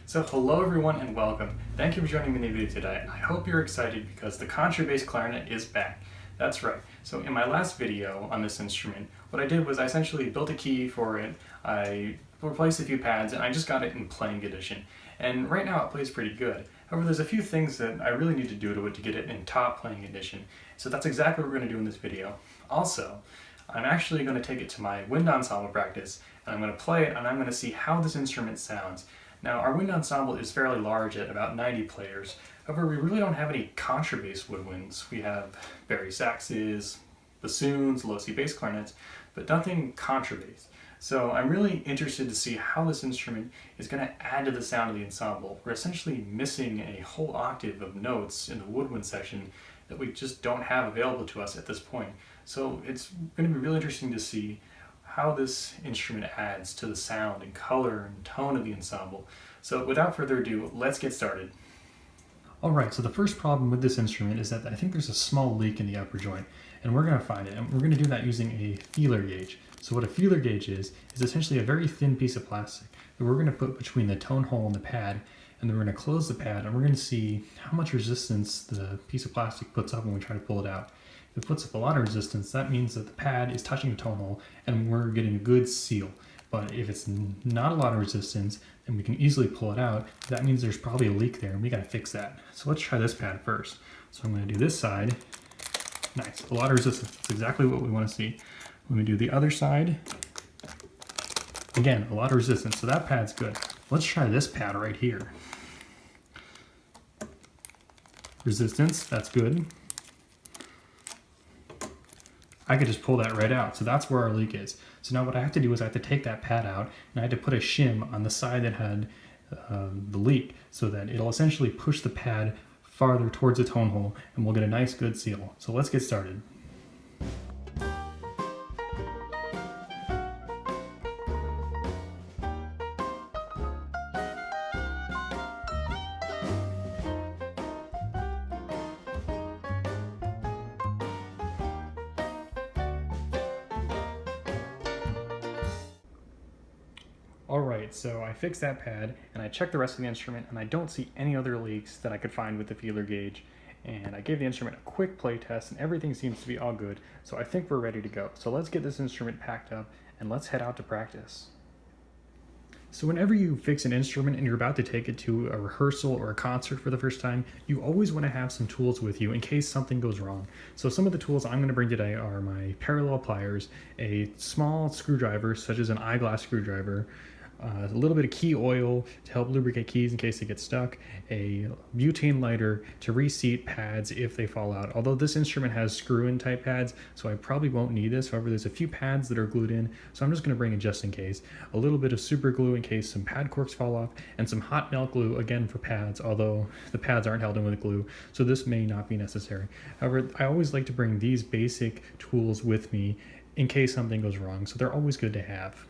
So hello everyone and welcome. Thank you for joining me in the video today. I hope you're excited because the contrabass clarinet is back. That's right. So in my last video on this instrument, what I did was I essentially built a key for it, I replaced a few pads, and I just got it in playing condition. And right now it plays pretty good. However, there's a few things that I really need to do to it to get it in top playing condition. So that's exactly what we're going to do in this video. Also, I'm actually going to take it to my wind ensemble practice, and I'm going to play it and I'm going to see how this instrument sounds. Now, our wind ensemble is fairly large at about 90 players. However, we really don't have any contrabass woodwinds. We have bari saxes, bassoons, low C bass clarinets, but nothing contrabass. So I'm really interested to see how this instrument is going to add to the sound of the ensemble. We're essentially missing a whole octave of notes in the woodwind section that we just don't have available to us at this point. So it's going to be really interesting to see how this instrument adds to the sound and color and tone of the ensemble. So without further ado, let's get started. Alright, so the first problem with this instrument is that I think there's a small leak in the upper joint, and we're going to find it, and we're going to do that using a feeler gauge. So what a feeler gauge is essentially a very thin piece of plastic that we're going to put between the tone hole and the pad, and then we're going to close the pad, and we're going to see how much resistance the piece of plastic puts up when we try to pull it out. If it puts up a lot of resistance, that means that the pad is touching the tone hole and we're getting a good seal. But if it's not a lot of resistance, then we can easily pull it out. That means there's probably a leak there and we gotta fix that. So let's try this pad first. So I'm gonna do this side. Nice, a lot of resistance. That's exactly what we wanna see. When we do the other side, again, a lot of resistance. So that pad's good. Let's try this pad right here. Resistance, that's good. I could just pull that right out. So that's where our leak is. So now what I have to do is I have to take that pad out and I had to put a shim on the side that had the leak so that it'll essentially push the pad farther towards the tone hole and we'll get a nice good seal. So let's get started. Alright, so I fixed that pad and I checked the rest of the instrument and I don't see any other leaks that I could find with the feeler gauge. And I gave the instrument a quick play test and everything seems to be all good. So I think we're ready to go. So let's get this instrument packed up and let's head out to practice. So whenever you fix an instrument and you're about to take it to a rehearsal or a concert for the first time, you always want to have some tools with you in case something goes wrong. So some of the tools I'm going to bring today are my parallel pliers, a small screwdriver such as an eyeglass screwdriver, a little bit of key oil to help lubricate keys in case they get stuck, a butane lighter to reseat pads if they fall out. Although this instrument has screw-in type pads, so I probably won't need this. However, there's a few pads that are glued in, so I'm just going to bring it just in case. A little bit of super glue in case some pad corks fall off, and some hot melt glue again for pads, although the pads aren't held in with glue, so this may not be necessary. However, I always like to bring these basic tools with me in case something goes wrong, so they're always good to have.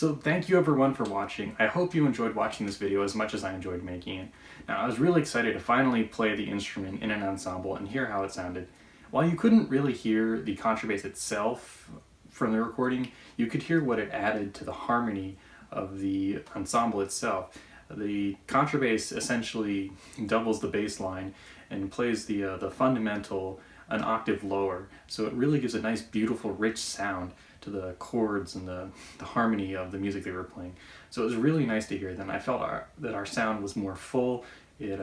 So thank you everyone for watching. I hope you enjoyed watching this video as much as I enjoyed making it. Now, I was really excited to finally play the instrument in an ensemble and hear how it sounded. While you couldn't really hear the contrabass itself from the recording, you could hear what it added to the harmony of the ensemble itself. The contrabass essentially doubles the bass line and plays the fundamental an octave lower, so it really gives a nice, beautiful, rich sound to the chords and the harmony of the music they were playing. So it was really nice to hear them. I felt that our sound was more full, it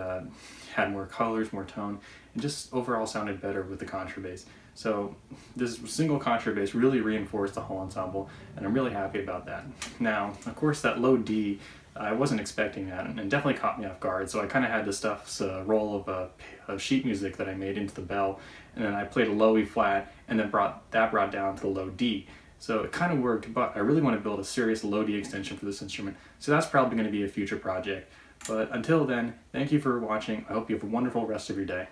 had more colors, more tone, and just overall sounded better with the contrabass. So this single contrabass really reinforced the whole ensemble, and I'm really happy about that. Now, of course, that low D, I wasn't expecting that, and definitely caught me off guard, so I kind of had to stuff a roll of sheet music that I made into the bell, and then I played a low E flat, and then brought down to the low D. So it kind of worked, but I really want to build a serious low D extension for this instrument, so that's probably going to be a future project. But until then, thank you for watching. I hope you have a wonderful rest of your day.